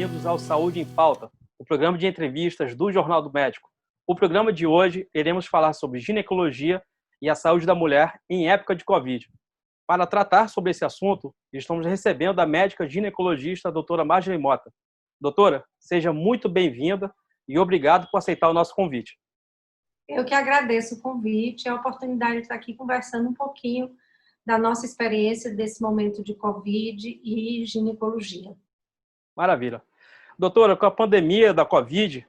bem-vindos ao Saúde em Pauta, o programa de entrevistas do Jornal do Médico. O programa de hoje, iremos falar sobre ginecologia e a saúde da mulher em época de Covid. Para tratar sobre esse assunto, estamos recebendo a médica ginecologista, a doutora Marjorie Mota. Doutora, seja muito bem-vinda e obrigado por aceitar o nosso convite. Eu que agradeço o convite, a oportunidade de estar aqui conversando um pouquinho da nossa experiência desse momento de Covid e ginecologia. Maravilha. Doutora, com a pandemia da Covid,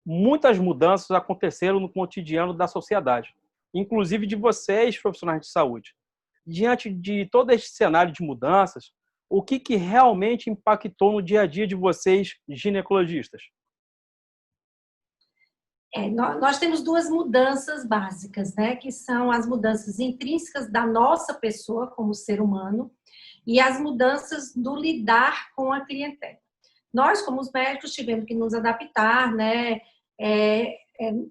muitas mudanças aconteceram no cotidiano da sociedade, inclusive de vocês, profissionais de saúde. Diante de todo este cenário de mudanças, o que realmente impactou no dia a dia de vocês, ginecologistas? Nós temos duas mudanças básicas, né? Que são as mudanças intrínsecas da nossa pessoa como ser humano e as mudanças do lidar com a clientela. Nós, como os médicos, tivemos que nos adaptar, né?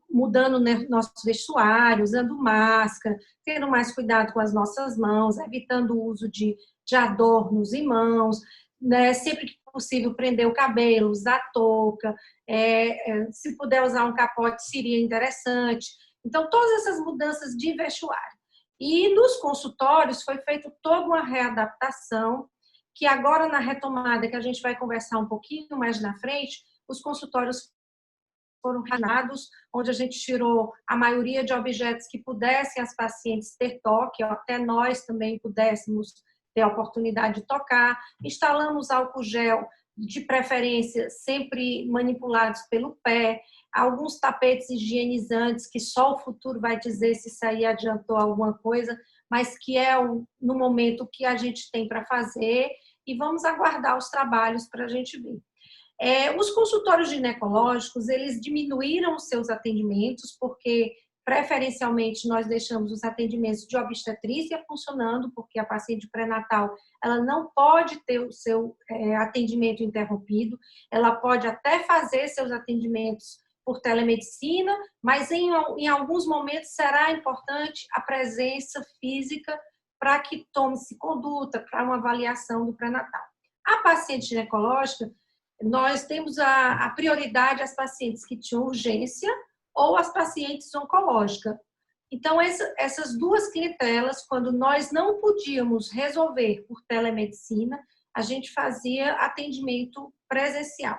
Mudando, né, nossos vestuários, usando máscara, tendo mais cuidado com as nossas mãos, evitando o uso de adornos em mãos, né, sempre que possível prender o cabelo, usar touca, se puder usar um capote seria interessante. Então, todas essas mudanças de vestuário. E nos consultórios foi feita toda uma readaptação, que agora na retomada, que a gente vai conversar um pouquinho mais na frente, os consultórios foram reinados, onde a gente tirou a maioria de objetos que pudessem as pacientes ter toque, até nós também pudéssemos ter a oportunidade de tocar. Instalamos álcool gel, de preferência sempre manipulados pelo pé, alguns tapetes higienizantes, que só o futuro vai dizer se isso aí adiantou alguma coisa, mas que é no momento que a gente tem para fazer, e vamos aguardar os trabalhos para a gente ver. Os consultórios ginecológicos, eles diminuíram os seus atendimentos, porque preferencialmente nós deixamos os atendimentos de obstetrícia funcionando, porque a paciente pré-natal, ela não pode ter o seu atendimento interrompido, ela pode até fazer seus atendimentos por telemedicina, mas em alguns momentos será importante a presença física para que tome-se conduta, para uma avaliação do pré-natal. A paciente ginecológica, nós temos a prioridade às pacientes que tinham urgência ou às pacientes oncológicas. Então, essas duas clientelas, quando nós não podíamos resolver por telemedicina, a gente fazia atendimento presencial.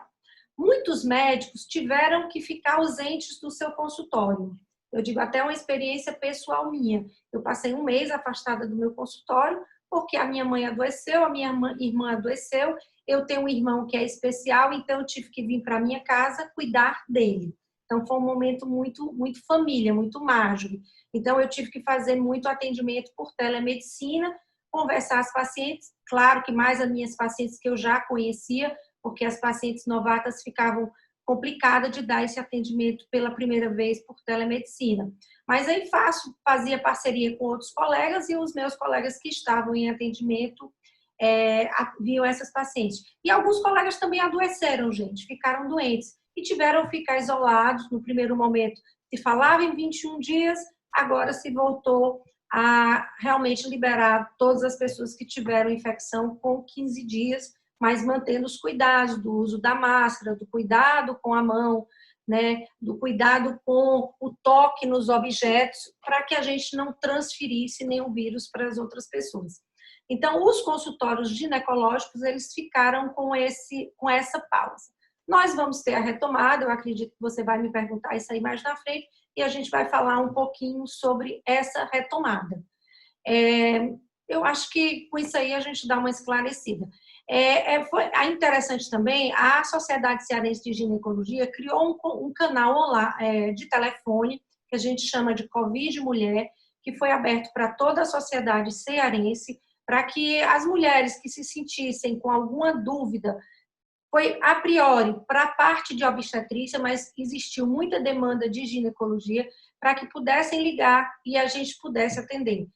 Muitos médicos tiveram que ficar ausentes do seu consultório. Eu digo até uma experiência pessoal minha. Eu passei um mês afastada do meu consultório, porque a minha mãe adoeceu, a minha irmã adoeceu, eu tenho um irmão que é especial, então eu tive que vir para a minha casa cuidar dele. Então, foi um momento muito, muito família, muito mágico. Então, eu tive que fazer muito atendimento por telemedicina, conversar as pacientes, claro que mais as minhas pacientes que eu já conhecia, porque as pacientes novatas ficavam complicadas de dar esse atendimento pela primeira vez por telemedicina. Mas aí fazia parceria com outros colegas e os meus colegas que estavam em atendimento viam essas pacientes. E alguns colegas também adoeceram, gente, ficaram doentes e tiveram que ficar isolados. No primeiro momento se falava em 21 dias, agora se voltou a realmente liberar todas as pessoas que tiveram infecção com 15 dias, mas mantendo os cuidados do uso da máscara, do cuidado com a mão, né, do cuidado com o toque nos objetos, para que a gente não transferisse nenhum vírus para as outras pessoas. Então, os consultórios ginecológicos, eles ficaram com essa pausa. Nós vamos ter a retomada, eu acredito que você vai me perguntar isso aí mais na frente, e a gente vai falar um pouquinho sobre essa retomada. Eu acho que com isso aí a gente dá uma esclarecida. Foi interessante também, a Sociedade Cearense de Ginecologia criou um canal de telefone, que a gente chama de Covid Mulher, que foi aberto para toda a sociedade cearense, para que as mulheres que se sentissem com alguma dúvida, foi a priori para a parte de obstetrícia, mas existiu muita demanda de ginecologia, para que pudessem ligar e a gente pudesse atender.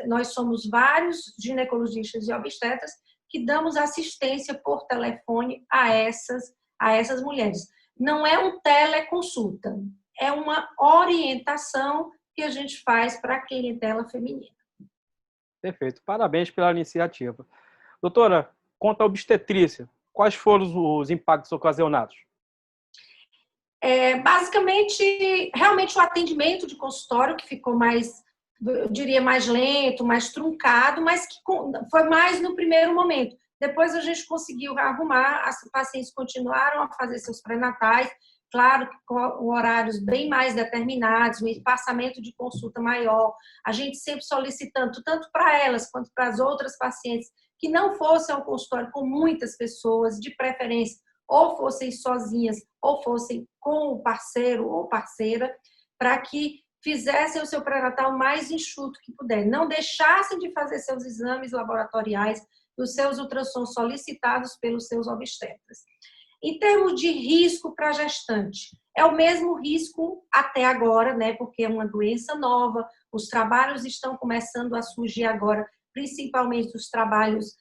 Nós somos vários ginecologistas e obstetras que damos assistência por telefone a essas mulheres. Não é um teleconsulta, é uma orientação que a gente faz para a clientela feminina. Perfeito. Parabéns pela iniciativa. Doutora, quanto à obstetrícia, quais foram os impactos ocasionados? Basicamente, realmente o atendimento de consultório que ficou mais, eu diria, mais lento, mais truncado, mas que foi mais no primeiro momento. Depois a gente conseguiu arrumar, as pacientes continuaram a fazer seus pré-natais, claro que com horários bem mais determinados, um espaçamento de consulta maior, a gente sempre solicitando, tanto para elas quanto para as outras pacientes, que não fossem ao consultório com muitas pessoas, de preferência, ou fossem sozinhas, ou fossem com o parceiro ou parceira, para que fizessem o seu pré-natal mais enxuto que puder. Não deixassem de fazer seus exames laboratoriais, os seus ultrassons solicitados pelos seus obstetras. Em termos de risco para a gestante, é o mesmo risco até agora, né? Porque é uma doença nova, os trabalhos estão começando a surgir agora, principalmente os trabalhos,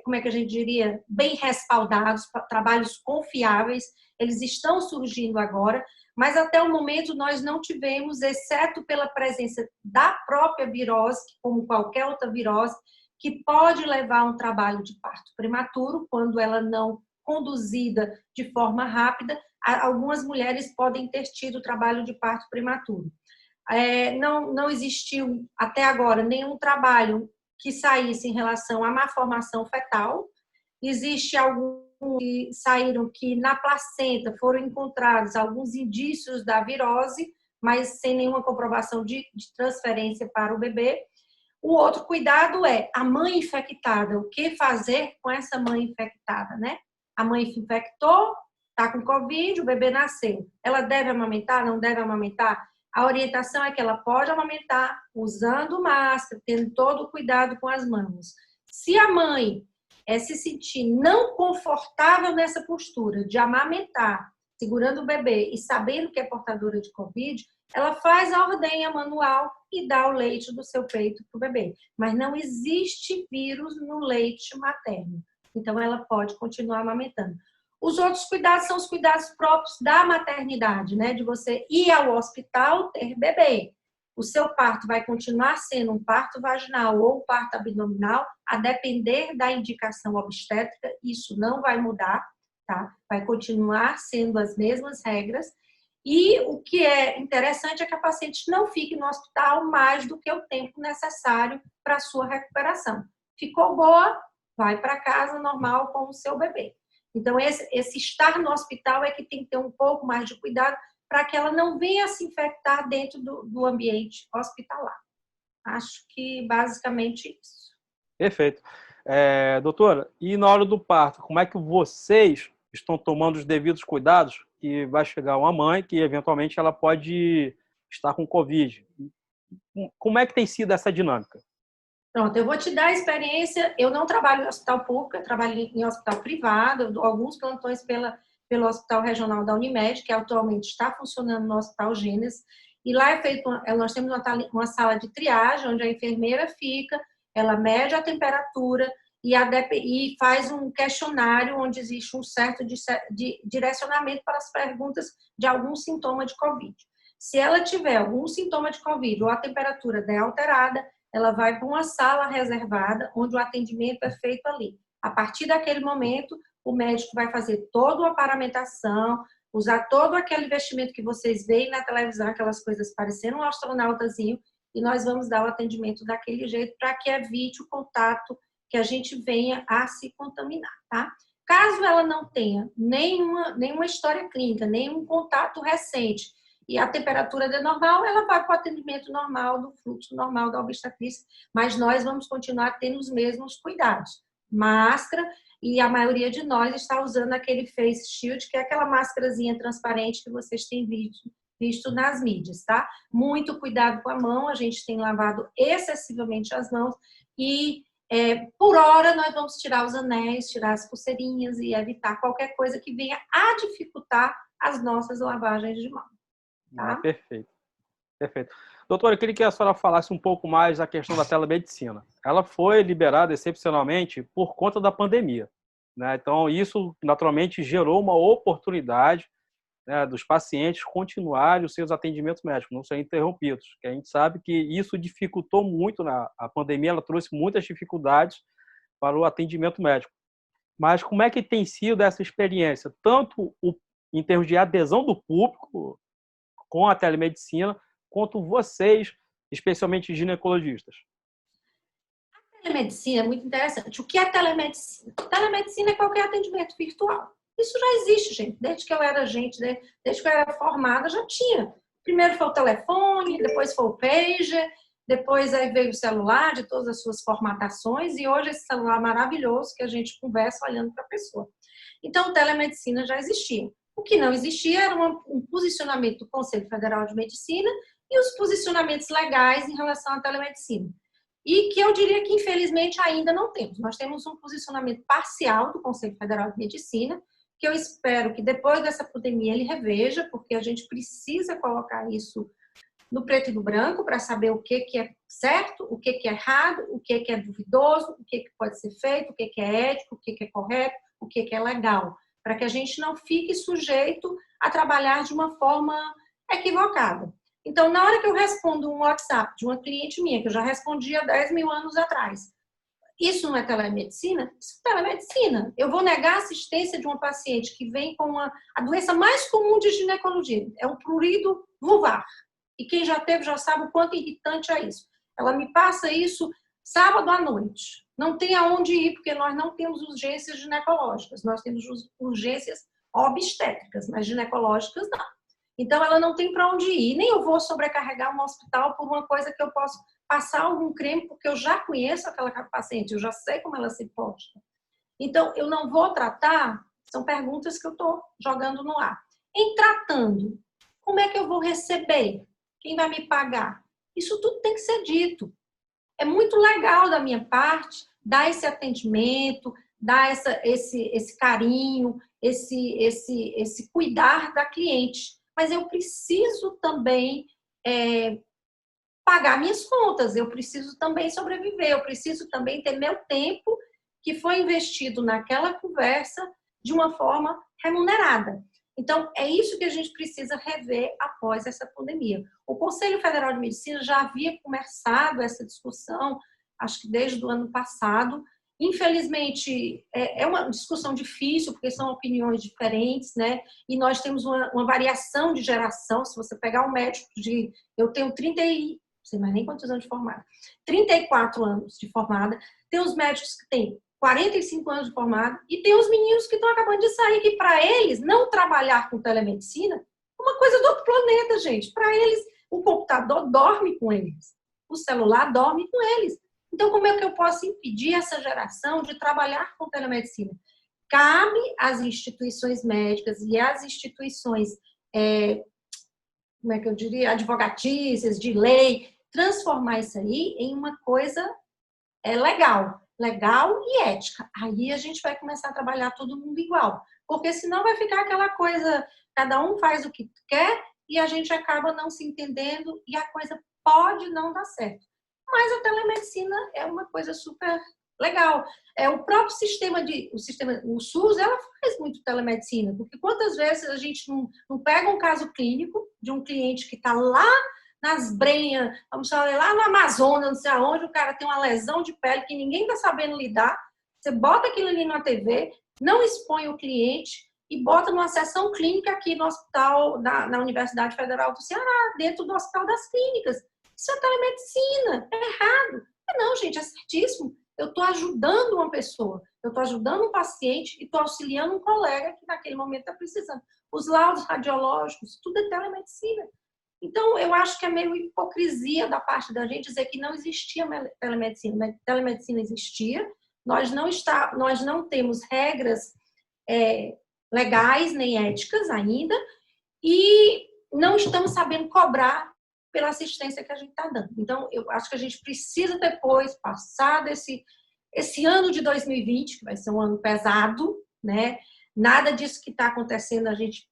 como é que a gente diria, bem respaldados, trabalhos confiáveis, eles estão surgindo agora, mas até o momento nós não tivemos, exceto pela presença da própria virose, como qualquer outra virose, que pode levar a um trabalho de parto prematuro, quando ela não conduzida de forma rápida, algumas mulheres podem ter tido trabalho de parto prematuro. Não existiu até agora nenhum trabalho que saísse em relação à malformação fetal. Existe alguns que saíram que na placenta foram encontrados alguns indícios da virose, mas sem nenhuma comprovação de transferência para o bebê. O outro cuidado é a mãe infectada. O que fazer com essa mãe infectada, né? A mãe se infectou, está com Covid, o bebê nasceu. Ela deve amamentar? Não deve amamentar? A orientação é que ela pode amamentar usando máscara, tendo todo o cuidado com as mãos. Se a mãe se sentir não confortável nessa postura de amamentar, segurando o bebê e sabendo que é portadora de Covid, ela faz a ordenha manual e dá o leite do seu peito para o bebê. Mas não existe vírus no leite materno. Então, ela pode continuar amamentando. Os outros cuidados são os cuidados próprios da maternidade, né? De você ir ao hospital ter bebê. O seu parto vai continuar sendo um parto vaginal ou um parto abdominal, a depender da indicação obstétrica, isso não vai mudar, tá? Vai continuar sendo as mesmas regras. E o que é interessante é que a paciente não fique no hospital mais do que o tempo necessário para a sua recuperação. Ficou boa? Vai para casa normal com o seu bebê. Então, esse estar no hospital é que tem que ter um pouco mais de cuidado para que ela não venha se infectar dentro do ambiente hospitalar. Acho que basicamente isso. Perfeito. Doutora, e na hora do parto, como é que vocês estão tomando os devidos cuidados? Que vai chegar uma mãe que, eventualmente, ela pode estar com Covid. Como é que tem sido essa dinâmica? Pronto, eu vou te dar a experiência. Eu não trabalho em hospital público, eu trabalho em hospital privado, eu dou alguns plantões pelo Hospital Regional da Unimed, que atualmente está funcionando no Hospital Gênesis. E lá nós temos uma sala de triagem, onde a enfermeira fica, ela mede a temperatura e faz um questionário onde existe um certo direcionamento para as perguntas de algum sintoma de Covid. Se ela tiver algum sintoma de Covid ou a temperatura der alterada, ela vai para uma sala reservada, onde o atendimento é feito ali. A partir daquele momento, o médico vai fazer toda uma paramentação, usar todo aquele vestimento que vocês veem na televisão, aquelas coisas parecendo um astronautazinho, e nós vamos dar o atendimento daquele jeito para que evite o contato, que a gente venha a se contaminar, tá? Caso ela não tenha nenhuma história clínica, nenhum contato recente, e a temperatura é normal, ela vai para o atendimento normal, do fluxo normal da obstetrícia, mas nós vamos continuar tendo os mesmos cuidados. Máscara, e a maioria de nós está usando aquele face shield, que é aquela máscarazinha transparente que vocês têm visto nas mídias, tá? Muito cuidado com a mão, a gente tem lavado excessivamente as mãos e por hora nós vamos tirar os anéis, tirar as pulseirinhas e evitar qualquer coisa que venha a dificultar as nossas lavagens de mão. Tá? Perfeito. Perfeito. Doutora, eu queria que a senhora falasse um pouco mais da questão da telemedicina. Ela foi liberada excepcionalmente por conta da pandemia, né? Então, isso naturalmente gerou uma oportunidade, né, dos pacientes continuarem os seus atendimentos médicos, não serem interrompidos. Que a gente sabe que isso dificultou muito, a pandemia ela trouxe muitas dificuldades para o atendimento médico. Mas como é que tem sido essa experiência, tanto em termos de adesão do público com a telemedicina, quanto vocês, especialmente ginecologistas? A telemedicina é muito interessante. O que é telemedicina? Telemedicina é qualquer atendimento virtual. Isso já existe, gente. Desde que eu era desde que eu era formada, já tinha. Primeiro foi o telefone, depois foi o pager, depois aí veio o celular de todas as suas formatações e hoje esse celular maravilhoso que a gente conversa olhando para a pessoa. Então, telemedicina já existia. O que não existia era um posicionamento do Conselho Federal de Medicina e os posicionamentos legais em relação à telemedicina. E que eu diria que, infelizmente, ainda não temos. Nós temos um posicionamento parcial do Conselho Federal de Medicina, que eu espero que depois dessa pandemia ele reveja, porque a gente precisa colocar isso no preto e no branco para saber o que é certo, o que é errado, o que é duvidoso, o que pode ser feito, o que é ético, o que é correto, o que é legal, para que a gente não fique sujeito a trabalhar de uma forma equivocada. Então, na hora que eu respondo um WhatsApp de uma cliente minha, que eu já respondi há 10 mil anos atrás, isso não é telemedicina? Isso é telemedicina. Eu vou negar a assistência de uma paciente que vem com a doença mais comum de ginecologia, é o prurido vulvar. E quem já teve já sabe o quanto irritante é isso. Ela me passa isso sábado à noite. Não tem aonde ir, porque nós não temos urgências ginecológicas, nós temos urgências obstétricas, mas ginecológicas não. Então, ela não tem para onde ir. Nem eu vou sobrecarregar um hospital por uma coisa que eu posso passar algum creme, porque eu já conheço aquela paciente, eu já sei como ela se posta. Então, eu não vou tratar, são perguntas que eu estou jogando no ar. Em tratando, como é que eu vou receber? Quem vai me pagar? Isso tudo tem que ser dito. É muito legal da minha parte dar esse atendimento, dar esse carinho, esse cuidar da cliente. Mas eu preciso também pagar minhas contas, eu preciso também sobreviver, eu preciso também ter meu tempo que foi investido naquela conversa de uma forma remunerada. Então, é isso que a gente precisa rever após essa pandemia. O Conselho Federal de Medicina já havia começado essa discussão, acho que desde o ano passado. Infelizmente, é uma discussão difícil, porque são opiniões diferentes, né? E nós temos uma variação de geração. Se você pegar um médico eu tenho 30 não sei mais nem quantos anos de formada, 34 anos de formada, tem os médicos que têm 45 anos de formado, e tem os meninos que estão acabando de sair, que para eles, não trabalhar com telemedicina é uma coisa do outro planeta, gente. Para eles, o computador dorme com eles, o celular dorme com eles. Então, como é que eu posso impedir essa geração de trabalhar com telemedicina? Cabe às instituições médicas e às instituições, como é que eu diria, advocatícias, de lei, transformar isso aí em uma coisa legal e ética. Aí a gente vai começar a trabalhar todo mundo igual. Porque senão vai ficar aquela coisa, cada um faz o que quer e a gente acaba não se entendendo e a coisa pode não dar certo. Mas a telemedicina é uma coisa super legal. O próprio o SUS, ela faz muito telemedicina, porque quantas vezes a gente não pega um caso clínico de um cliente que está lá nas brenhas, vamos falar lá no Amazonas, não sei aonde, o cara tem uma lesão de pele que ninguém está sabendo lidar, você bota aquilo ali na TV, não expõe o cliente e bota numa sessão clínica aqui no hospital, na Universidade Federal do Ceará, dentro do Hospital das Clínicas. Isso é telemedicina, é errado. Não, gente, é certíssimo. Eu estou ajudando uma pessoa, eu estou ajudando um paciente e estou auxiliando um colega que naquele momento está precisando. Os laudos radiológicos, tudo é telemedicina. Então, eu acho que é meio hipocrisia da parte da gente dizer que não existia telemedicina. Telemedicina existia, nós não temos regras legais nem éticas ainda e não estamos sabendo cobrar pela assistência que a gente está dando. Então, eu acho que a gente precisa depois, passado esse ano de 2020, que vai ser um ano pesado, né? Nada disso que está acontecendo a gente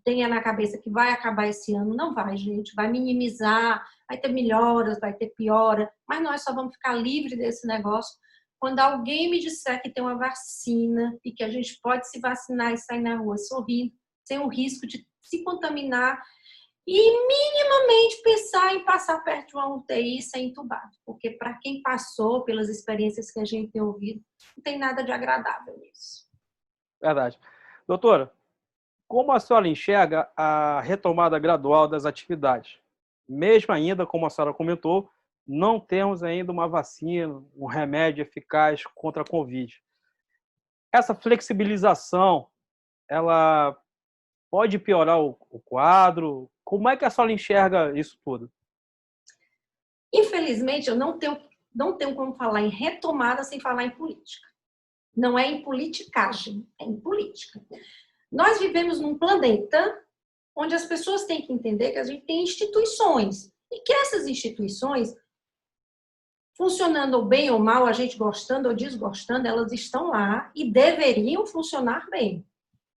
tenha na cabeça que vai acabar esse ano. Não vai, gente. Vai minimizar, vai ter melhoras, vai ter piora, mas nós só vamos ficar livres desse negócio quando alguém me disser que tem uma vacina e que a gente pode se vacinar e sair na rua sorrindo, sem o risco de se contaminar e minimamente pensar em passar perto de uma UTI e ser entubado. Porque para quem passou pelas experiências que a gente tem ouvido, não tem nada de agradável nisso. Verdade. Doutora, como a senhora enxerga a retomada gradual das atividades? Mesmo ainda, como a senhora comentou, não temos ainda uma vacina, um remédio eficaz contra a Covid. Essa flexibilização, ela pode piorar o quadro? Como é que a senhora enxerga isso tudo? Infelizmente, eu não tenho como falar em retomada sem falar em política. Não é em politicagem, é em política. Nós vivemos num planeta onde as pessoas têm que entender que a gente tem instituições e que essas instituições, funcionando bem ou mal, a gente gostando ou desgostando, elas estão lá e deveriam funcionar bem.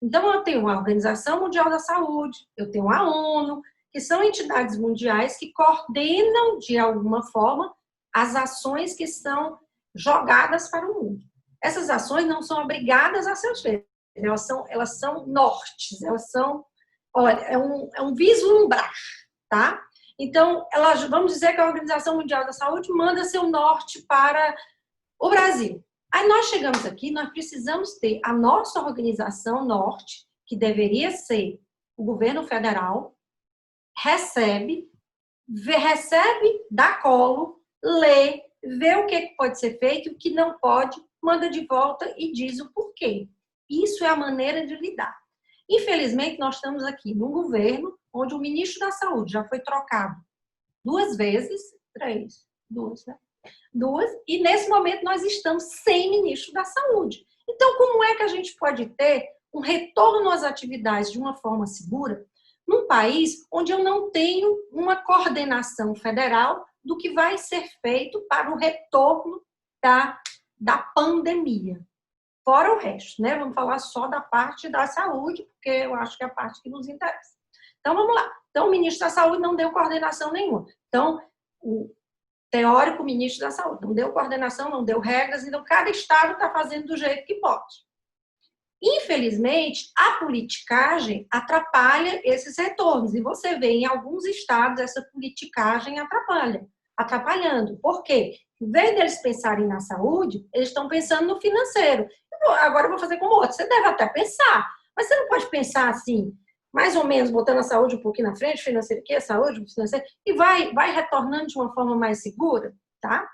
Então, eu tenho a Organização Mundial da Saúde, eu tenho a ONU, que são entidades mundiais que coordenam, de alguma forma, as ações que são jogadas para o mundo. Essas ações não são obrigadas a ser feitas, elas são nortes, elas são, olha, é um vislumbrar, tá? Então, vamos dizer que a Organização Mundial da Saúde manda seu norte para o Brasil. Aí nós chegamos aqui, nós precisamos ter a nossa organização norte, que deveria ser o governo federal, recebe, dá colo, lê, vê o que pode ser feito, o que não pode, manda de volta e diz o porquê. Isso é a maneira de lidar. Infelizmente, nós estamos aqui num governo onde o ministro da Saúde já foi trocado 2 vezes, 3, 2, né? 2, e nesse momento nós estamos sem ministro da Saúde. Então, como é que a gente pode ter um retorno às atividades de uma forma segura num país onde eu não tenho uma coordenação federal do que vai ser feito para o retorno da pandemia? Fora o resto, né? Vamos falar só da parte da saúde, porque eu acho que é a parte que nos interessa. Então, vamos lá. Então, o ministro da Saúde não deu coordenação nenhuma. Então, o teórico ministro da Saúde não deu coordenação, não deu regras, então cada estado está fazendo do jeito que pode. Infelizmente, a politicagem atrapalha esses retornos, e você vê em alguns estados essa politicagem atrapalhando. Por quê? Em vez deles pensarem na saúde, eles estão pensando no financeiro. Agora eu vou fazer como outro. Você deve até pensar, mas você não pode pensar assim, mais ou menos, botando a saúde um pouquinho na frente, financeiro aqui, a saúde, financeiro, e vai retornando de uma forma mais segura, tá?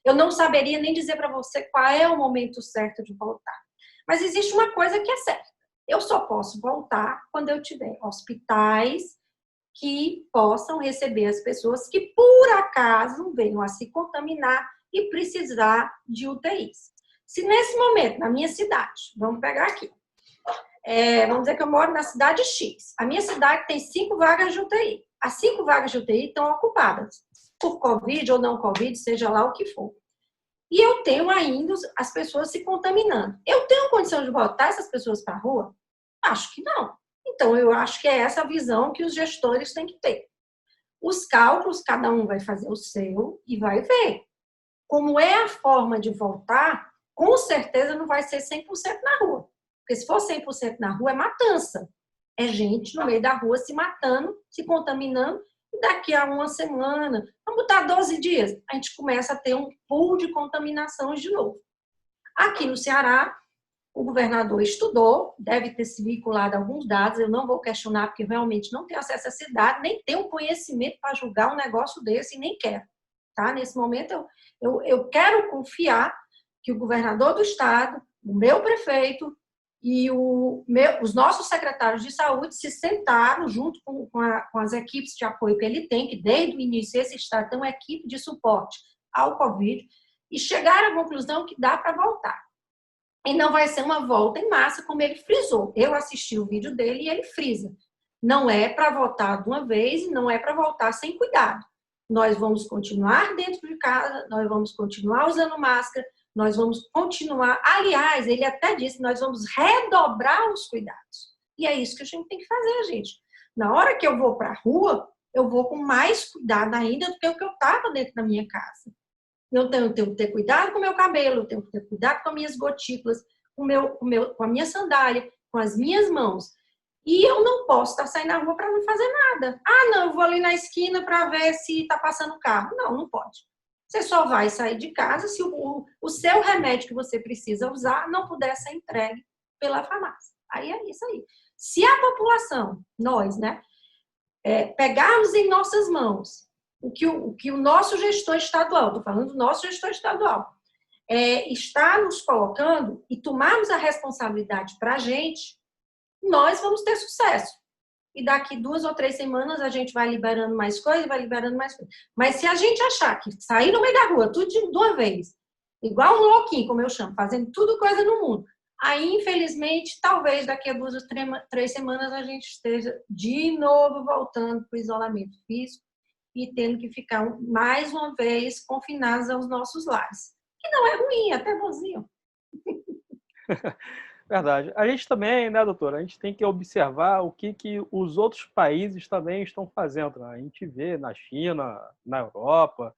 Eu não saberia nem dizer para você qual é o momento certo de voltar. Mas existe uma coisa que é certa. Eu só posso voltar quando eu tiver hospitais que possam receber as pessoas que, por acaso, venham a se contaminar e precisar de UTIs. Se nesse momento, na minha cidade, vamos pegar aqui, vamos dizer que eu moro na cidade X. A minha cidade tem 5 vagas de UTI. As 5 vagas de UTI estão ocupadas por Covid ou não Covid, seja lá o que for. E eu tenho ainda as pessoas se contaminando. Eu tenho condição de botar essas pessoas para a rua? Acho que não. Então, eu acho que é essa visão que os gestores têm que ter. Os cálculos, cada um vai fazer o seu e vai ver. Como é a forma de voltar, com certeza não vai ser 100% na rua. Porque se for 100% na rua, é matança. É gente no meio da rua se matando, se contaminando, e daqui a uma semana, vamos botar 12 dias, a gente começa a ter um pool de contaminações de novo. Aqui no Ceará, o governador estudou, deve ter se vinculado a alguns dados, eu não vou questionar, porque realmente não tenho acesso a esse dado, nem tenho conhecimento para julgar um negócio desse, e nem quero. Tá? Nesse momento, eu quero confiar que o governador do estado, o meu prefeito, e os nossos secretários de saúde se sentaram junto com as equipes de apoio que ele tem, que desde o início esse estado tem uma equipe de suporte ao Covid, e chegaram à conclusão que dá para voltar. E não vai ser uma volta em massa, como ele frisou. Eu assisti o vídeo dele e ele frisa. Não é para voltar de uma vez e não é para voltar sem cuidado. Nós vamos continuar dentro de casa, nós vamos continuar usando máscara, nós vamos continuar. Aliás, ele até disse que nós vamos redobrar os cuidados. E é isso que a gente tem que fazer, gente. Na hora que eu vou para a rua, eu vou com mais cuidado ainda do que o que eu estava dentro da minha casa. Eu tenho que ter cuidado com o meu cabelo, eu tenho que ter cuidado com as minhas gotículas, com a minha sandália, com as minhas mãos. E eu não posso estar saindo na rua para não fazer nada. Ah, não, eu vou ali na esquina para ver se está passando carro. Não, não pode. Você só vai sair de casa se o seu remédio que você precisa usar não puder ser entregue pela farmácia. Aí é isso aí. Se a população, nós, né, pegarmos em nossas mãos o que o nosso gestor estadual, estou falando do nosso gestor estadual, está nos colocando e tomarmos a responsabilidade para a gente, nós vamos ter sucesso. E daqui 2 ou 3 semanas a gente vai liberando mais coisas, vai liberando mais coisas. Mas se a gente achar que sair no meio da rua, tudo de uma vez, igual um louquinho, como eu chamo, fazendo tudo coisa no mundo, aí, infelizmente, talvez daqui a 2 ou 3 semanas a gente esteja de novo voltando para o isolamento físico e tendo que ficar mais uma vez confinados aos nossos lares. Que não é ruim, é até bonzinho. Verdade. A gente também, né, doutora, a gente tem que observar o que os outros países também estão fazendo, né? A gente vê na China, na Europa,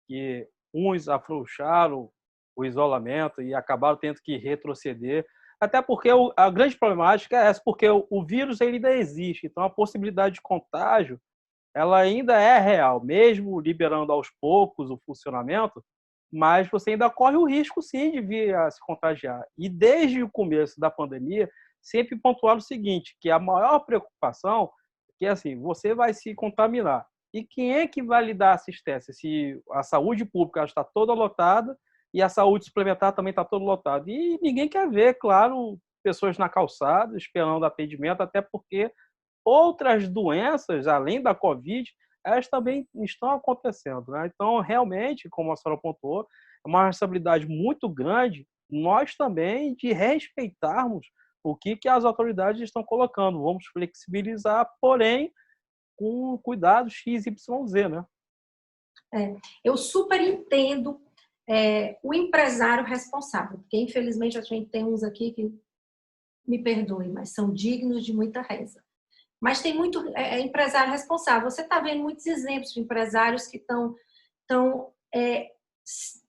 que uns afrouxaram o isolamento e acabaram tendo que retroceder, até porque a grande problemática é essa, porque o vírus ainda existe, então a possibilidade de contágio ela ainda é real, mesmo liberando aos poucos o funcionamento, mas você ainda corre o risco, sim, de vir a se contagiar. E desde o começo da pandemia, sempre pontuaram o seguinte, que a maior preocupação é que, assim, você vai se contaminar. E quem é que vai lhe dar assistência? Se a saúde pública está toda lotada e a saúde suplementar também está toda lotada. E ninguém quer ver, claro, pessoas na calçada esperando atendimento, até porque outras doenças, além da Covid, elas também estão acontecendo, né? Então, realmente, como a senhora apontou, é uma responsabilidade muito grande nós também de respeitarmos o que as autoridades estão colocando. Vamos flexibilizar, porém, com cuidado X, Y, Z, né? Eu super entendo o empresário responsável, porque infelizmente a gente tem uns aqui que, me perdoem, mas são dignos de muita reza. Mas tem muito empresário responsável. Você está vendo muitos exemplos de empresários que estão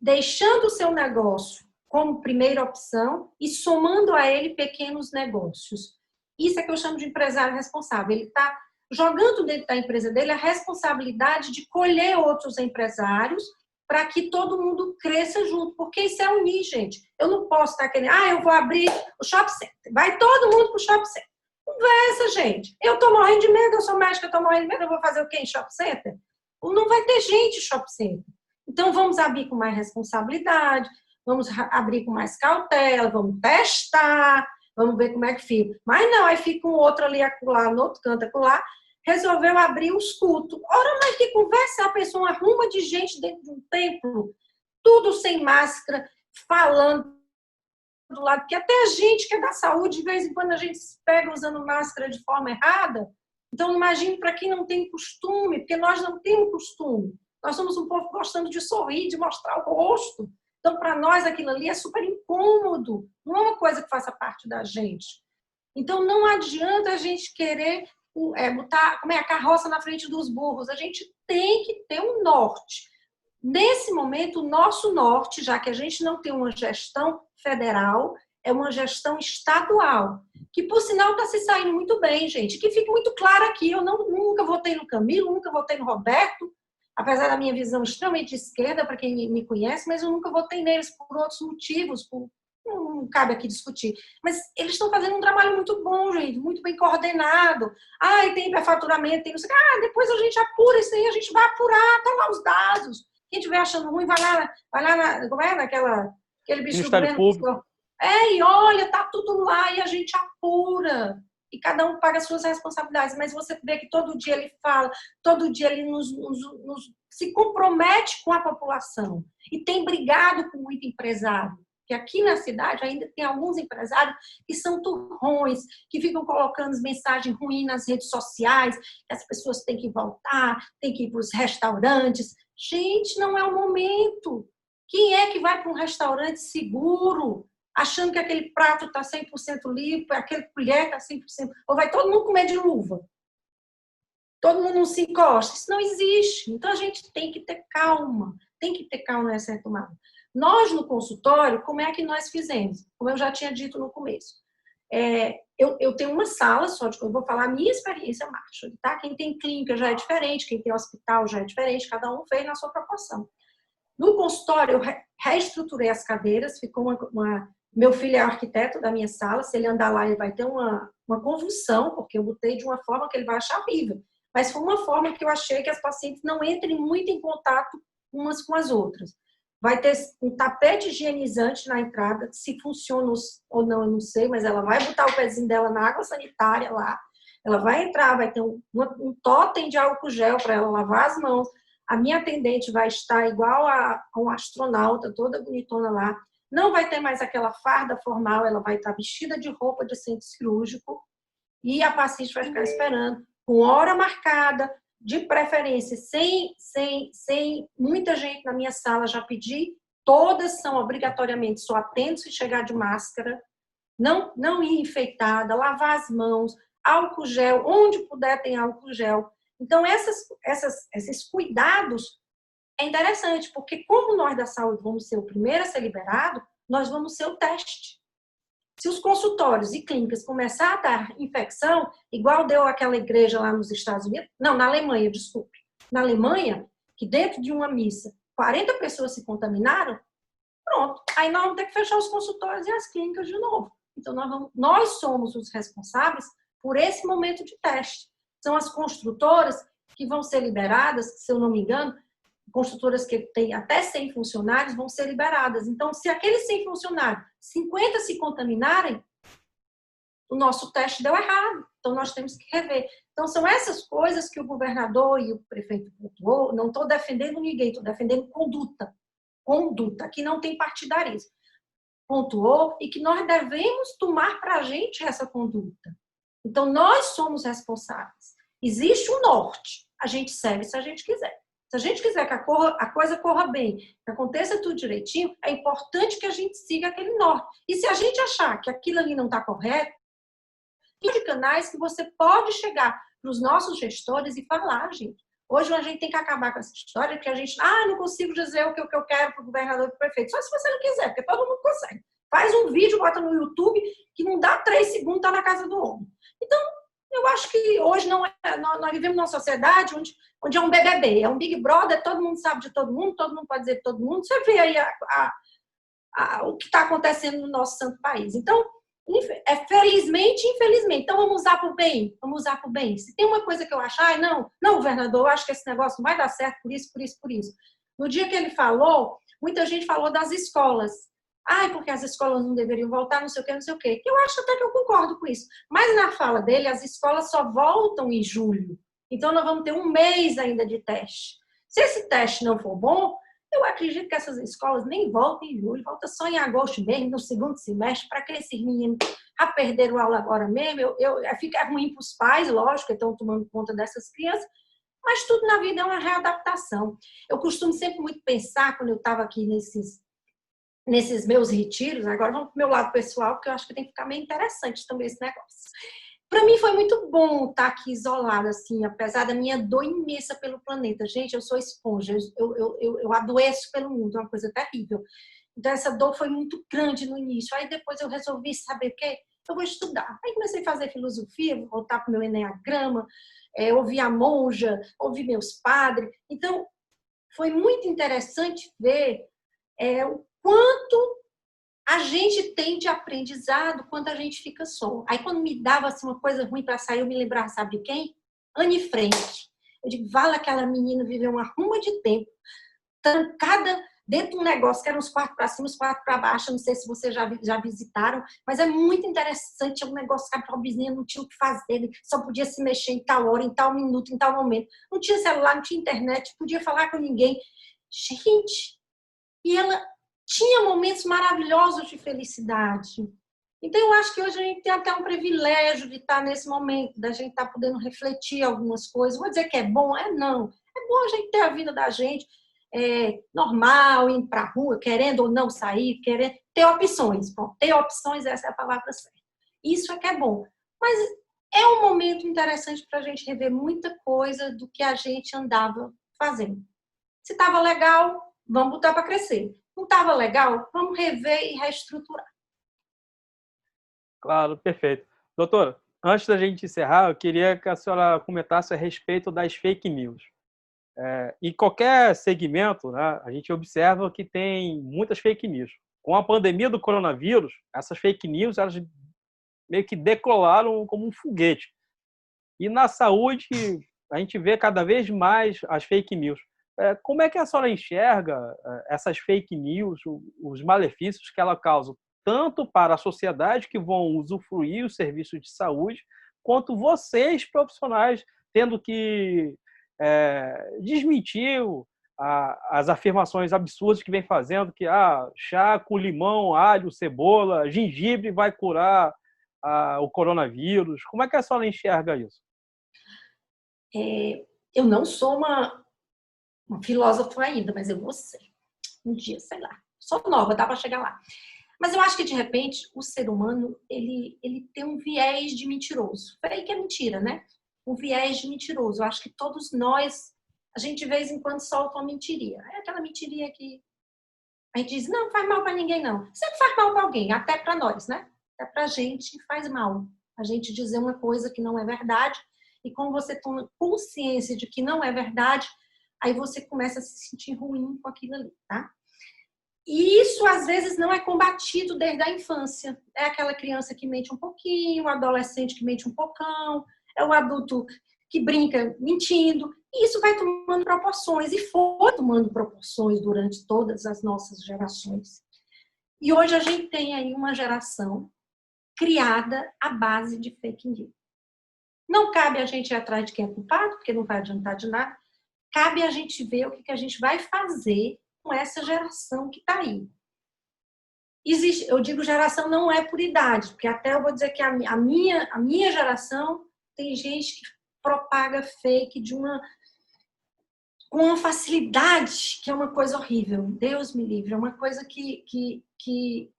deixando o seu negócio como primeira opção e somando a ele pequenos negócios. Isso é que eu chamo de empresário responsável. Ele está jogando dentro da empresa dele a responsabilidade de colher outros empresários para que todo mundo cresça junto, porque isso é unir, gente. Eu não posso estar querendo, eu vou abrir o shopping center. Vai todo mundo para o shopping center. Conversa, gente. Eu estou morrendo de medo, eu sou médica, eu estou morrendo de medo, eu vou fazer o quê em shopping center? Não vai ter gente em shopping center. Então, vamos abrir com mais responsabilidade, vamos abrir com mais cautela, vamos testar, vamos ver como é que fica. Mas não, aí fica um outro ali, acolá, no outro canto, acolá, resolveu abrir os cultos. Ora, mas que conversa, a pessoa arruma de gente dentro de um templo, tudo sem máscara, falando do lado, porque até a gente que é da saúde, de vez em quando a gente se pega usando máscara de forma errada. Então, imagine para quem não tem costume, porque nós não temos costume. Nós somos um povo gostando de sorrir, de mostrar o rosto. Então, para nós, aquilo ali é super incômodo. Não é uma coisa que faça parte da gente. Então, não adianta a gente querer botar a carroça na frente dos burros. A gente tem que ter um norte. Nesse momento, o nosso norte, já que a gente não tem uma gestão federal, é uma gestão estadual, que, por sinal, está se saindo muito bem, gente. Que fique muito claro aqui, eu nunca votei no Camilo, nunca votei no Roberto, apesar da minha visão extremamente de esquerda, para quem me conhece, mas eu nunca votei neles por outros motivos, não cabe aqui discutir. Mas eles estão fazendo um trabalho muito bom, gente, muito bem coordenado. Tem hiperfaturamento, tem não sei o que. Depois a gente apura isso aí, a gente vai apurar, tá lá os dados. Quem estiver achando ruim, vai lá como é, aquele bicho do governo. E olha, tá tudo lá e a gente apura. E cada um paga as suas responsabilidades. Mas você vê que todo dia ele fala, todo dia ele se compromete com a população. E tem brigado com muito empresário. Que aqui na cidade ainda tem alguns empresários que são turrões, que ficam colocando mensagens ruins nas redes sociais, que as pessoas têm que voltar, têm que ir para os restaurantes. Gente, não é o momento. Quem é que vai para um restaurante seguro, achando que aquele prato está 100% limpo, aquele colher está 100%, ou vai todo mundo comer de luva? Todo mundo não se encosta. Isso não existe. Então, a gente tem que ter calma nessa retomada. Nós, no consultório, como é que nós fizemos? Como eu já tinha dito no começo. eu tenho uma sala só, eu vou falar a minha experiência, Marshall, tá? Quem tem clínica já é diferente, quem tem hospital já é diferente, cada um fez na sua proporção. No consultório, eu reestruturei as cadeiras, ficou meu filho é arquiteto da minha sala, se ele andar lá, ele vai ter uma convulsão, porque eu botei de uma forma que ele vai achar horrível. Mas foi uma forma que eu achei que as pacientes não entrem muito em contato umas com as outras. Vai ter um tapete higienizante na entrada, se funciona ou não, eu não sei, mas ela vai botar o pezinho dela na água sanitária lá, ela vai entrar, vai ter um totem de álcool gel para ela lavar as mãos, a minha atendente vai estar igual a um astronauta, toda bonitona lá, não vai ter mais aquela farda formal, ela vai estar vestida de roupa de centro cirúrgico e a paciente vai ficar esperando, com hora marcada, de preferência, sem muita gente na minha sala, já pedi, todas são obrigatoriamente, só atendo se chegar de máscara, não ir enfeitada, lavar as mãos, álcool gel, onde puder tem álcool gel. Então, esses cuidados é interessante, porque como nós da saúde vamos ser o primeiro a ser liberado, nós vamos ser o teste. Se os consultórios e clínicas começar a dar infecção, igual deu aquela igreja lá nos Estados Unidos, não, na Alemanha, desculpe. Na Alemanha, que dentro de uma missa, 40 pessoas se contaminaram, pronto. Aí nós vamos ter que fechar os consultórios e as clínicas de novo. Então, nós somos os responsáveis por esse momento de teste. São as construtoras que vão ser liberadas, se eu não me engano, construtoras que têm até 100 funcionários vão ser liberadas. Então, se aqueles 100 funcionários, 50 se contaminarem, o nosso teste deu errado. Então, nós temos que rever. Então, são essas coisas que o governador e o prefeito pontuou. Não estou defendendo ninguém, estou defendendo conduta. Conduta, que não tem partidarismo. Pontuou e que nós devemos tomar para a gente essa conduta. Então, nós somos responsáveis. Existe um norte. A gente segue se a gente quiser. Se a gente quiser que a coisa corra bem, que aconteça tudo direitinho, é importante que a gente siga aquele norte. E se a gente achar que aquilo ali não está correto, tem canais que você pode chegar para os nossos gestores e falar, gente. Hoje a gente tem que acabar com essa história que a gente, não consigo dizer o que eu quero para o governador e para o prefeito. Só se você não quiser, porque todo mundo consegue. Faz um vídeo, bota no YouTube, que não dá 3 segundos, está na casa do homem. Então, eu acho que hoje nós vivemos numa sociedade onde é um BBB, é um Big Brother, todo mundo sabe de todo mundo pode dizer de todo mundo. Você vê aí o que está acontecendo no nosso santo país. Então, felizmente, infelizmente. Então, vamos usar para o bem? Vamos usar para o bem. Se tem uma coisa que eu acho, não, governador, eu acho que esse negócio não vai dar certo por isso, por isso, por isso. No dia que ele falou, muita gente falou das escolas. Porque as escolas não deveriam voltar, não sei o quê, não sei o quê. Eu acho até que eu concordo com isso. Mas na fala dele, as escolas só voltam em julho. Então, nós vamos ter 1 mês ainda de teste. Se esse teste não for bom, eu acredito que essas escolas nem voltam em julho, volta só em agosto mesmo, no segundo semestre, para que esses meninos já perderam aula agora mesmo. Fica ruim para os pais, lógico, que estão tomando conta dessas crianças, mas tudo na vida é uma readaptação. Eu costumo sempre muito pensar, quando eu estava aqui nesses meus retiros, agora vamos para o meu lado pessoal, porque eu acho que tem que ficar meio interessante também esse negócio. Para mim foi muito bom estar aqui isolada, assim, apesar da minha dor imensa pelo planeta. Gente, eu sou esponja, eu adoeço pelo mundo, é uma coisa terrível. Então, essa dor foi muito grande no início. Aí, depois, eu resolvi saber o quê? Eu vou estudar. Aí, comecei a fazer filosofia, vou voltar para o meu enneagrama, ouvir a monja, ouvir meus padres. Então, foi muito interessante ver o quanto a gente tem de aprendizado quando a gente fica só. Aí, quando me dava assim, uma coisa ruim para sair, eu me lembrava, sabe de quem? Anne Frank. Eu digo, vale aquela menina viver uma ruma de tempo, trancada dentro de um negócio que eram os quartos para cima, os quartos para baixo. Eu não sei se vocês já visitaram, mas é muito interessante. É um negócio que a pobrezinha não tinha o que fazer, só podia se mexer em tal hora, em tal minuto, em tal momento. Não tinha celular, não tinha internet, podia falar com ninguém. Gente, e ela tinha momentos maravilhosos de felicidade. Então, eu acho que hoje a gente tem até um privilégio de estar nesse momento, da gente estar podendo refletir algumas coisas. Vou dizer que é bom? Não. É bom a gente ter a vida da gente normal, indo para a rua, querendo ou não sair, querendo ter opções. Bom, ter opções, essa é a palavra certa. Isso é que é bom. Mas é um momento interessante para a gente rever muita coisa do que a gente andava fazendo. Se estava legal, vamos botar para crescer. Não estava legal? Vamos rever e reestruturar. Claro, perfeito. Doutora, antes da gente encerrar, eu queria que a senhora comentasse a respeito das fake news. Em qualquer segmento, né, a gente observa que tem muitas fake news. Com a pandemia do coronavírus, essas fake news elas meio que decolaram como um foguete. E na saúde, a gente vê cada vez mais as fake news. Como é que a senhora enxerga essas fake news, os malefícios que ela causa, tanto para a sociedade que vão usufruir os serviços de saúde, quanto vocês, profissionais, tendo que desmentir as afirmações absurdas que vem fazendo, que chá com limão, alho, cebola, gengibre vai curar o coronavírus. Como é que a senhora enxerga isso? Eu não sou uma filósofa ainda, mas eu vou ser. Um dia, sei lá. Sou nova, dá para chegar lá. Mas eu acho que, de repente, o ser humano, ele tem um viés de mentiroso. Fake é mentira, né? Um viés de mentiroso. Eu acho que todos nós, a gente de vez em quando solta uma mentirinha. É aquela mentirinha que a gente diz, não faz mal para ninguém, não. Sempre faz mal para alguém, até para nós, né? Até para a gente faz mal. A gente dizer uma coisa que não é verdade. E quando você toma consciência de que não é verdade, aí você começa a se sentir ruim com aquilo ali, tá? E isso, às vezes, não é combatido desde a infância. É aquela criança que mente um pouquinho, o adolescente que mente um pocão, é o adulto que brinca mentindo. E isso vai tomando proporções, e foi tomando proporções durante todas as nossas gerações. E hoje a gente tem aí uma geração criada à base de fake news. Não cabe a gente ir atrás de quem é culpado, porque não vai adiantar de nada. Cabe a gente ver o que a gente vai fazer com essa geração que está aí. Existe, eu digo geração não é por idade, porque até eu vou dizer que a minha geração tem gente que propaga fake com uma facilidade que é uma coisa horrível. Deus me livre, é uma coisa que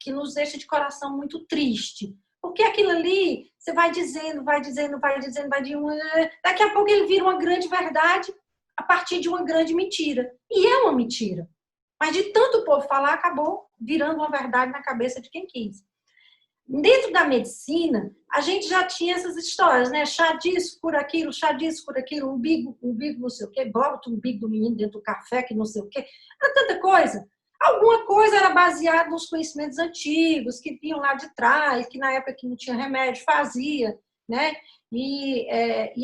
nos deixa de coração muito triste. Porque aquilo ali, você vai dizendo, daqui a pouco ele vira uma grande verdade a partir de uma grande mentira. E é uma mentira. Mas de tanto o povo falar, acabou virando uma verdade na cabeça de quem quis. Dentro da medicina, a gente já tinha essas histórias, né? Chá disso, cura aquilo, umbigo não sei o quê, bota o umbigo do menino dentro do café, que não sei o quê. Era tanta coisa. Alguma coisa era baseada nos conhecimentos antigos, que vinham lá de trás, que na época que não tinha remédio fazia, né? E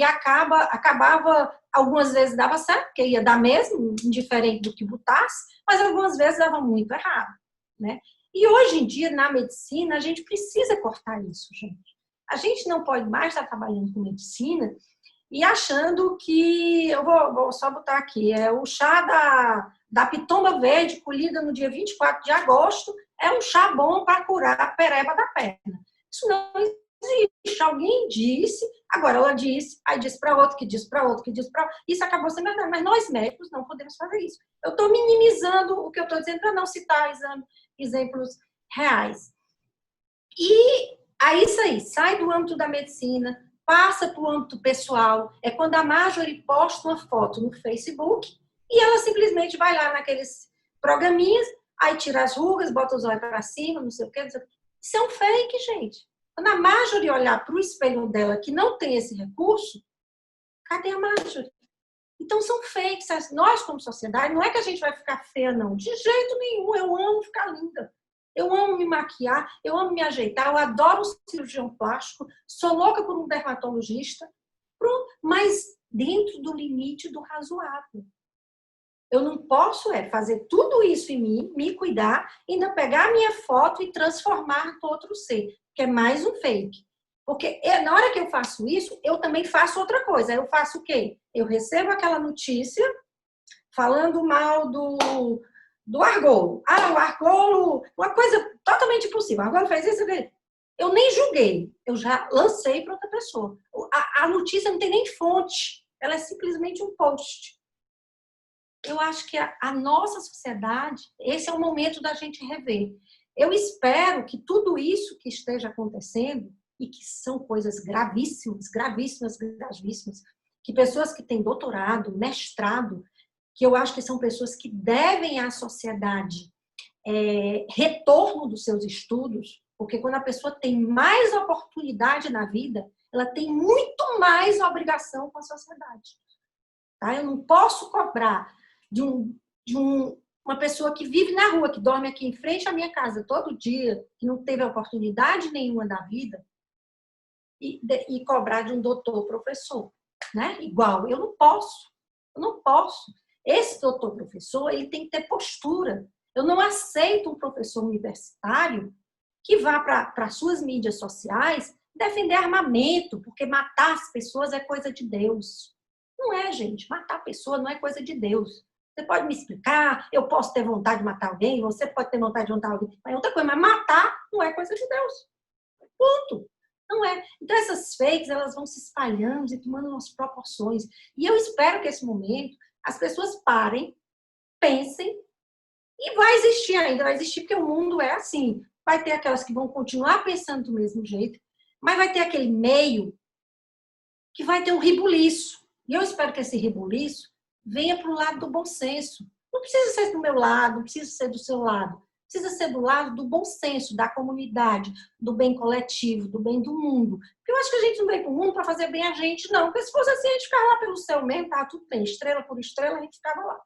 acabava, algumas vezes dava certo, porque ia dar mesmo, indiferente do que botasse, mas algumas vezes dava muito errado, né? E hoje em dia, na medicina, a gente precisa cortar isso, gente. A gente não pode mais estar trabalhando com medicina e achando que, eu vou só botar aqui, o chá da pitomba verde, colhida no dia 24 de agosto, é um chá bom para curar a pereba da perna. Isso não existe. Alguém disse, agora ela disse, aí disse para outro, que disse para outro, que disse para outro. Isso acabou sendo verdade, mas nós médicos não podemos fazer isso. Eu estou minimizando o que eu estou dizendo para não citar exemplos reais. E aí isso aí, sai do âmbito da medicina, passa para o âmbito pessoal. É quando a Marjorie posta uma foto no Facebook e ela simplesmente vai lá naqueles programinhas, aí tira as rugas, bota os olhos para cima, não sei o quê. Isso é um fake, gente. Quando a Marjorie olhar para o espelho dela que não tem esse recurso, cadê a Marjorie? Então são fakes. Nós, como sociedade, não é que a gente vai ficar feia, não. De jeito nenhum. Eu amo ficar linda. Eu amo me maquiar, eu amo me ajeitar, eu adoro um cirurgião plástico, sou louca por um dermatologista, mas dentro do limite do razoável. Eu não posso fazer tudo isso em mim, me cuidar, ainda pegar a minha foto e transformar no outro ser, que é mais um fake. Porque na hora que eu faço isso, eu também faço outra coisa. Eu faço o quê? Eu recebo aquela notícia falando mal do argolo. O argolo, uma coisa totalmente impossível. O argolo fez isso. Eu nem julguei, eu já lancei para outra pessoa. A notícia não tem nem fonte, ela é simplesmente um post. Eu acho que a nossa sociedade, esse é o momento da gente rever. Eu espero que tudo isso que esteja acontecendo, e que são coisas gravíssimas, gravíssimas, gravíssimas, que pessoas que têm doutorado, mestrado, que eu acho que são pessoas que devem à sociedade retorno dos seus estudos, Porque quando a pessoa tem mais oportunidade na vida, ela tem muito mais obrigação com a sociedade. Tá? Eu não posso cobrar de uma pessoa que vive na rua, que dorme aqui em frente à minha casa todo dia, que não teve oportunidade nenhuma da vida, e cobrar de um doutor, professor, né? Igual, eu não posso. Eu não posso. Esse doutor, professor, ele tem que ter postura. Eu não aceito um professor universitário que vá para suas mídias sociais defender armamento, porque matar as pessoas é coisa de Deus. Não é, gente. Matar a pessoa não é coisa de Deus. Você pode me explicar, eu posso ter vontade de matar alguém, você pode ter vontade de matar alguém, mas outra coisa, mas matar não é coisa de Deus. Ponto. Não é. Então, essas fakes, elas vão se espalhando e tomando umas proporções. E eu espero que esse momento as pessoas parem, pensem, e vai existir ainda, vai existir porque o mundo é assim. Vai ter aquelas que vão continuar pensando do mesmo jeito, mas vai ter aquele meio que vai ter um rebuliço. E eu espero que esse rebuliço venha para o lado do bom senso. Não precisa ser do meu lado, não precisa ser do seu lado. Precisa ser do lado do bom senso, da comunidade, do bem coletivo, do bem do mundo. Porque eu acho que a gente não veio para o mundo para fazer bem a gente, não. Porque se fosse assim, a gente ficava lá pelo céu mesmo, tá tudo bem, estrela por estrela, a gente ficava lá.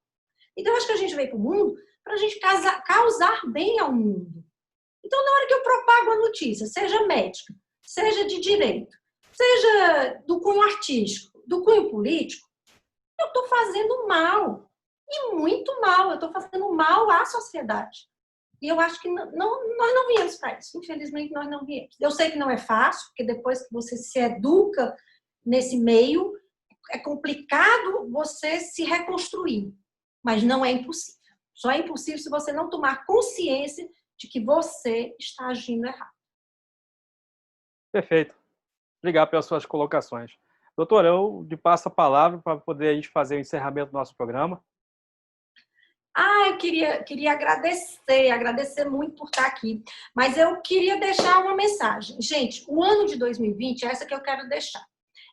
Então, eu acho que a gente veio para o mundo para a gente causar bem ao mundo. Então, na hora que eu propago a notícia, seja médica, seja de direito, seja do cunho artístico, do cunho político, eu estou fazendo mal. E muito mal. Eu estou fazendo mal à sociedade. E eu acho que nós não viemos para isso. Infelizmente, nós não viemos. Eu sei que não é fácil, porque depois que você se educa nesse meio, é complicado você se reconstruir. Mas não é impossível. Só é impossível se você não tomar consciência de que você está agindo errado. Perfeito. Obrigado pelas suas colocações. Doutor, eu te passo a palavra para poder a gente fazer o encerramento do nosso programa. Eu queria agradecer muito por estar aqui. Mas eu queria deixar uma mensagem. Gente, o ano de 2020 é essa que eu quero deixar.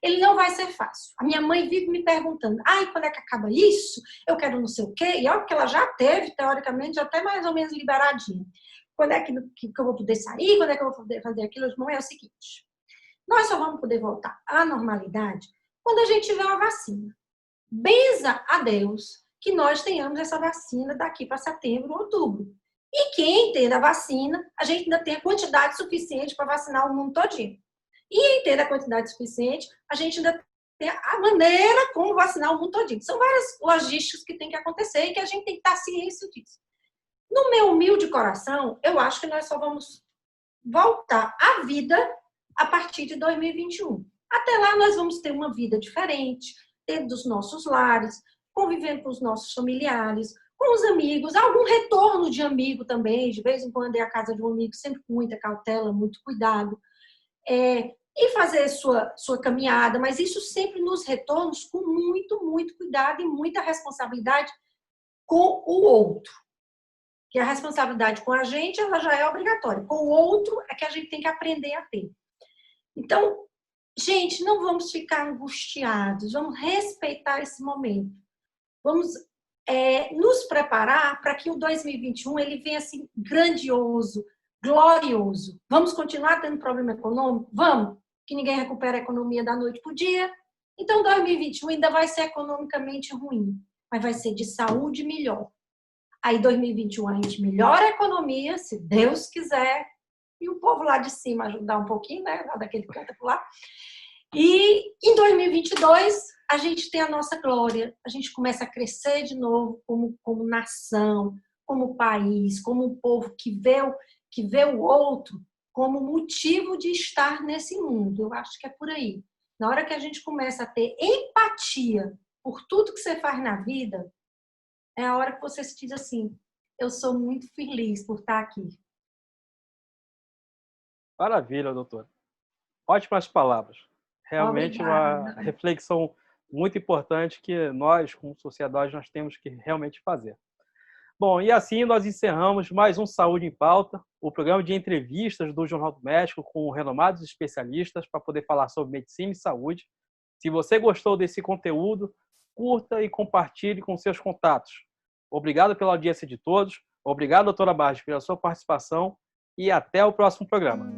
Ele não vai ser fácil. A minha mãe vive me perguntando, quando é que acaba isso? Eu quero não sei o quê. E olha que ela já teve, teoricamente, já até mais ou menos liberadinho. Quando é que eu vou poder sair? Quando é que eu vou poder fazer aquilo? Não é o seguinte. Nós só vamos poder voltar à normalidade quando a gente tiver uma vacina. Benza a Deus que nós tenhamos essa vacina daqui para setembro, outubro. E quem ter a vacina, a gente ainda tem a quantidade suficiente para vacinar o mundo todinho. E em ter a quantidade suficiente, a gente ainda tem a maneira como vacinar o mundo todinho. São várias logísticas que tem que acontecer e que a gente tem que estar ciência disso. No meu humilde coração, eu acho que nós só vamos voltar à vida a partir de 2021. Até lá, nós vamos ter uma vida diferente, dentro dos nossos lares, convivendo com os nossos familiares, com os amigos, algum retorno de amigo também, de vez em quando ir à casa de um amigo, sempre com muita cautela, muito cuidado, e fazer sua caminhada, mas isso sempre nos retornos com muito, muito cuidado e muita responsabilidade com o outro. Que a responsabilidade com a gente, ela já é obrigatória. Com o outro é que a gente tem que aprender a ter. Então, gente, não vamos ficar angustiados, vamos respeitar esse momento. Vamos nos preparar para que o 2021 ele venha assim grandioso, glorioso. Vamos continuar tendo problema econômico? Vamos, que ninguém recupera a economia da noite para o dia. Então, 2021 ainda vai ser economicamente ruim, mas vai ser de saúde melhor. Aí, 2021, a gente melhora a economia, se Deus quiser, e o povo lá de cima ajudar um pouquinho, né? Lá daquele canto por lá. E em 2022, a gente tem a nossa glória, a gente começa a crescer de novo como nação, como país, como um povo que vê o outro como motivo de estar nesse mundo. Eu acho que é por aí. Na hora que a gente começa a ter empatia por tudo que você faz na vida, é a hora que você se diz assim, eu sou muito feliz por estar aqui. Maravilha, doutor. Ótimas palavras. Realmente uma reflexão muito importante que nós, como sociedade, nós temos que realmente fazer. Bom, e assim nós encerramos mais um Saúde em Pauta, o programa de entrevistas do Jornal do Médico com renomados especialistas para poder falar sobre medicina e saúde. Se você gostou desse conteúdo, curta e compartilhe com seus contatos. Obrigado pela audiência de todos. Obrigado, doutora Barros, pela sua participação. e até o próximo programa.